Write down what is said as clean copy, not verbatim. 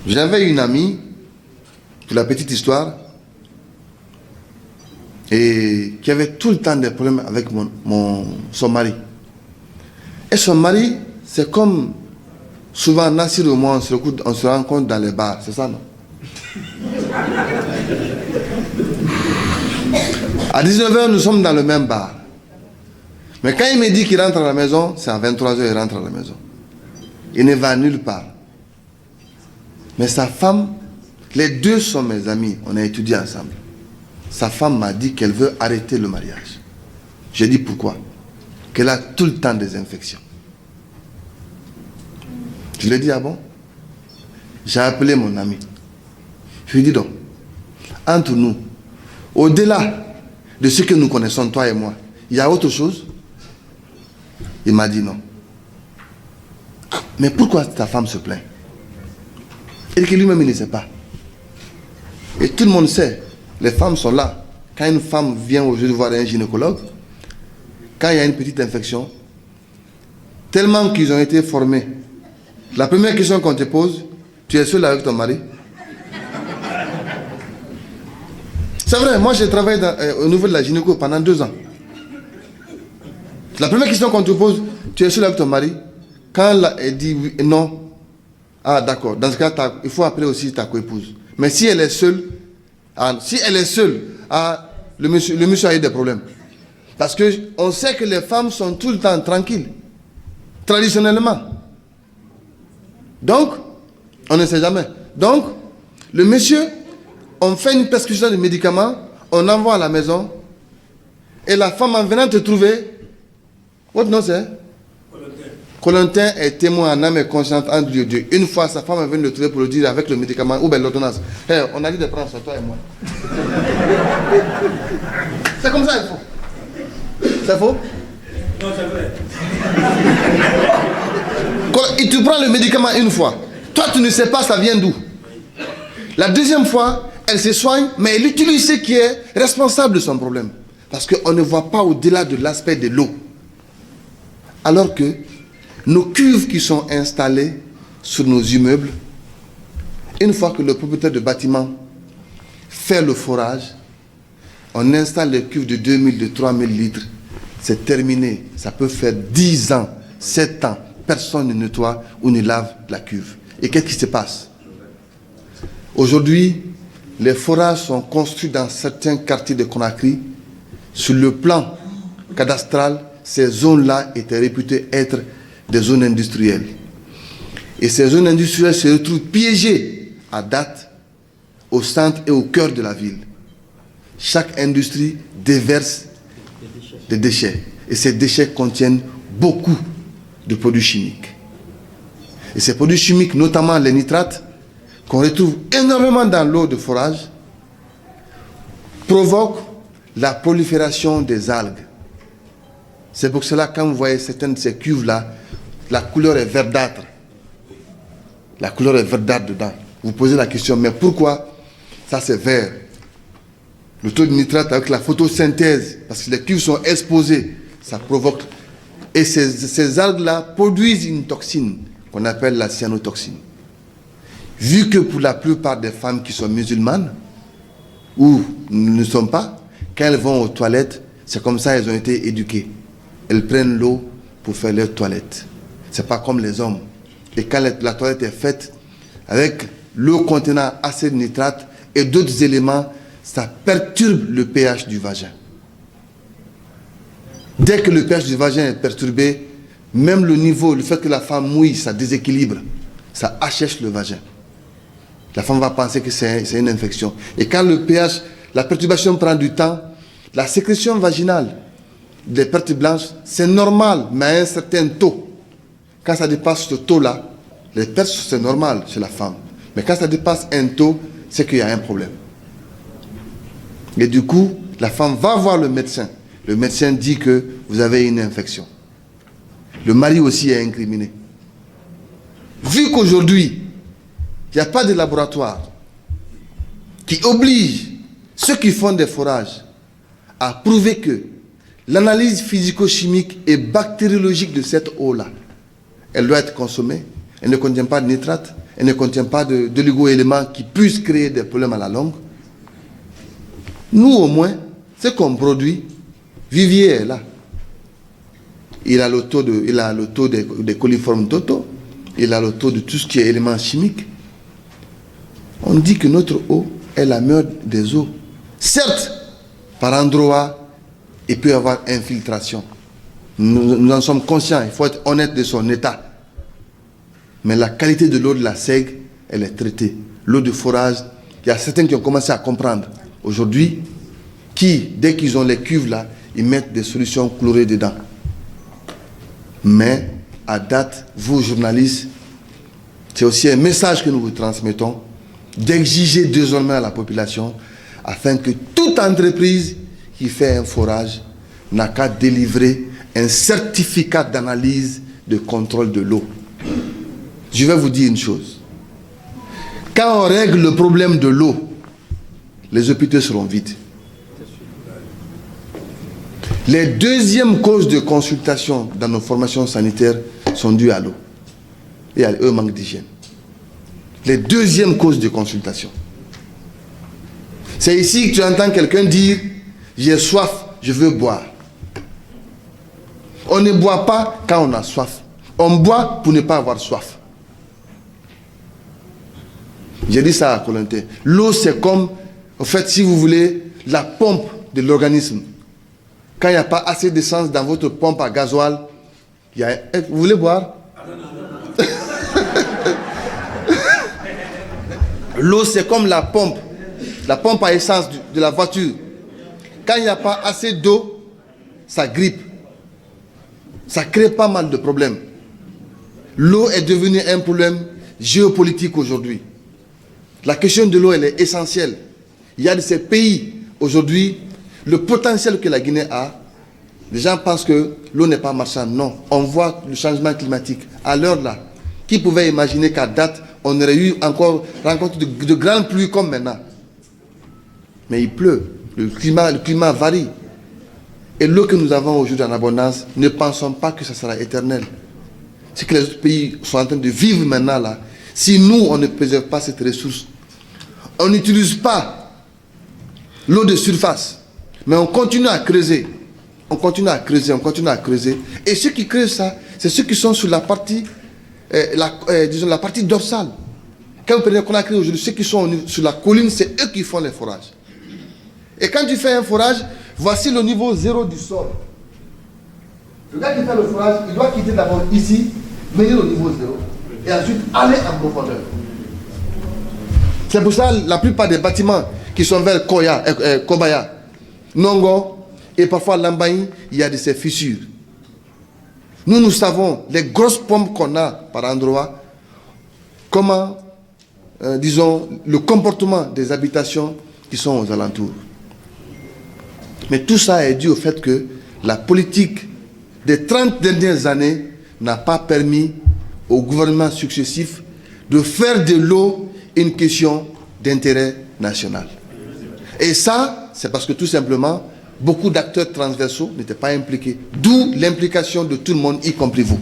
J'avais une amie, pour la petite histoire, et qui avait tout le temps des problèmes avec son mari. Et son mari, c'est comme souvent Nassir ou moi, on se rencontre dans les bars, c'est ça, non? À 19h, nous sommes dans le même bar. Mais quand il me dit qu'il rentre à la maison, c'est à 23h, il rentre à la maison. Il ne va nulle part. Mais sa femme, les deux sont mes amis, on a étudié ensemble. Sa femme m'a dit qu'elle veut arrêter le mariage. J'ai dit pourquoi? Qu'elle a tout le temps des infections. Je lui ai dit, ah bon? J'ai appelé mon ami. Je lui ai dit donc, entre nous, au-delà de ce que nous connaissons, toi et moi, il y a autre chose? Il m'a dit non. Mais pourquoi ta femme se plaint? Et que lui-même, il ne sait pas. Et tout le monde sait, les femmes sont là. Quand une femme vient aujourd'hui voir un gynécologue, quand il y a une petite infection, tellement qu'ils ont été formés, la première question qu'on te pose, tu es seul avec ton mari? C'est vrai, moi j'ai travaillé au niveau de la gynéco pendant 2 ans. La première question qu'on te pose, tu es seul avec ton mari? Quand elle dit oui, non, ah d'accord, dans ce cas, il faut appeler aussi ta coépouse. Mais si elle est seule, le monsieur a eu des problèmes. Parce qu'on sait que les femmes sont tout le temps tranquilles, traditionnellement. Donc, on ne sait jamais. Donc, le monsieur, on fait une prescription de médicaments, on envoie à la maison, et la femme en venant te trouver, votre nom c'est? Colentin est témoin en âme et conscience entre Dieu. Une fois, sa femme est venue le trouver pour le dire avec le médicament ou bien l'ordonnance. Hey, on a dit de prendre ça, toi et moi. C'est comme ça, il faut. C'est faux? Non, c'est vrai. Et tu prends le médicament une fois. Toi, tu ne sais pas ça vient d'où. La deuxième fois, elle se soigne, mais elle utilise ce qui est responsable de son problème. Parce qu'on ne voit pas au-delà de l'aspect de l'eau. Alors que nos cuves qui sont installées sur nos immeubles, une fois que le propriétaire de bâtiment fait le forage, on installe les cuves de 2000, de 3000 litres, c'est terminé. Ça peut faire 10 ans, 7 ans, personne ne nettoie ou ne lave la cuve. Et qu'est-ce qui se passe? Aujourd'hui, les forages sont construits dans certains quartiers de Conakry. Sur le plan cadastral, ces zones-là étaient réputées être des zones industrielles. Et ces zones industrielles se retrouvent piégées à date au centre et au cœur de la ville. Chaque industrie déverse des déchets. Et ces déchets contiennent beaucoup de produits chimiques. Et ces produits chimiques, notamment les nitrates, qu'on retrouve énormément dans l'eau de forage, provoquent la prolifération des algues. C'est pour cela, quand vous voyez certaines de ces cuves-là, la couleur est verdâtre. La couleur est verdâtre dedans. Vous posez la question, mais pourquoi ça c'est vert? Le taux de nitrate avec la photosynthèse, parce que les cuves sont exposées, ça provoque. Et ces algues-là produisent une toxine qu'on appelle la cyanotoxine. Vu que pour la plupart des femmes qui sont musulmanes, ou ne sont pas, quand elles vont aux toilettes, c'est comme ça elles ont été éduquées. Elles prennent l'eau pour faire leurs toilettes. Ce n'est pas comme les hommes. Et quand la toilette est faite avec l'eau contenant assez de nitrate et d'autres éléments, ça perturbe le pH du vagin. Dès que le pH du vagin est perturbé, même le niveau, le fait que la femme mouille, ça déséquilibre, ça achèche le vagin. La femme va penser que c'est une infection. Et quand le pH, la perturbation prend du temps, la sécrétion vaginale des pertes blanches, c'est normal, mais à un certain taux. Quand ça dépasse ce taux-là, les pertes, c'est normal chez la femme. Mais quand ça dépasse un taux, c'est qu'il y a un problème. Et du coup, la femme va voir le médecin. Le médecin dit que vous avez une infection. Le mari aussi est incriminé. Vu qu'aujourd'hui, il n'y a pas de laboratoire qui oblige ceux qui font des forages à prouver que l'analyse physico-chimique et bactériologique de cette eau-là, elle doit être consommée, elle ne contient pas de nitrate, elle ne contient pas d'oligo-éléments qui puissent créer des problèmes à la longue. Nous, au moins, ce qu'on produit, Vivier est là. Il a le taux des coliformes totaux, il a le taux de tout ce qui est éléments chimiques. On dit que notre eau est la meilleure des eaux. Certes, par endroits, il peut y avoir infiltration. Nous en sommes conscients, il faut être honnête de son état. Mais la qualité de l'eau de la Sègue, elle est traitée. L'eau de forage, il y a certains qui ont commencé à comprendre aujourd'hui, qui, dès qu'ils ont les cuves là, ils mettent des solutions chlorées dedans. Mais, à date, vous, journalistes, c'est aussi un message que nous vous transmettons, d'exiger désormais à la population, afin que toute entreprise qui fait un forage n'a qu'à délivrer un certificat d'analyse de contrôle de l'eau. Je vais vous dire une chose. Quand on règle le problème de l'eau, les hôpitaux seront vides. Les deuxièmes causes de consultation dans nos formations sanitaires sont dues à l'eau et à eux manque d'hygiène. Les deuxièmes causes de consultation. C'est ici que tu entends quelqu'un dire « j'ai soif, je veux boire ». On ne boit pas quand on a soif. On boit pour ne pas avoir soif. J'ai dit ça à Colintin. L'eau, c'est comme, en fait, si vous voulez, la pompe de l'organisme. Quand il n'y a pas assez d'essence dans votre pompe à gasoil, vous voulez boire? L'eau, c'est comme la pompe à essence de la voiture. Quand il n'y a pas assez d'eau, ça grippe. Ça crée pas mal de problèmes. L'eau est devenue un problème géopolitique aujourd'hui. La question de l'eau, elle est essentielle. Il y a de ces pays, aujourd'hui, le potentiel que la Guinée a, les gens pensent que l'eau n'est pas marchande. Non, on voit le changement climatique. À l'heure là, qui pouvait imaginer qu'à date, on aurait eu encore rencontre de grandes pluies comme maintenant? Mais il pleut, le climat varie. Et l'eau que nous avons aujourd'hui en abondance, ne pensons pas que ça sera éternel. Ce que les autres pays sont en train de vivre maintenant là, si nous, on ne préserve pas cette ressource, on n'utilise pas l'eau de surface, mais on continue à creuser. On continue à creuser, on continue à creuser. Et ceux qui creusent ça, c'est ceux qui sont sur la partie, disons, la partie dorsale. Quand vous prenez Conakry aujourd'hui, ceux qui sont sur la colline, c'est eux qui font les forages. Et quand tu fais un forage, voici le niveau zéro du sol. Le gars qui fait le forage, il doit quitter d'abord ici, venir au niveau zéro, et ensuite aller en profondeur. C'est pour ça la plupart des bâtiments qui sont vers Kobaya, Nongo et parfois Lambaï, il y a de ces fissures. Nous savons les grosses pompes qu'on a par endroit, comment, disons, le comportement des habitations qui sont aux alentours. Mais tout ça est dû au fait que la politique des 30 dernières années n'a pas permis aux gouvernements successifs de faire de l'eau une question d'intérêt national. Et ça, c'est parce que tout simplement, beaucoup d'acteurs transversaux n'étaient pas impliqués. D'où l'implication de tout le monde, y compris vous.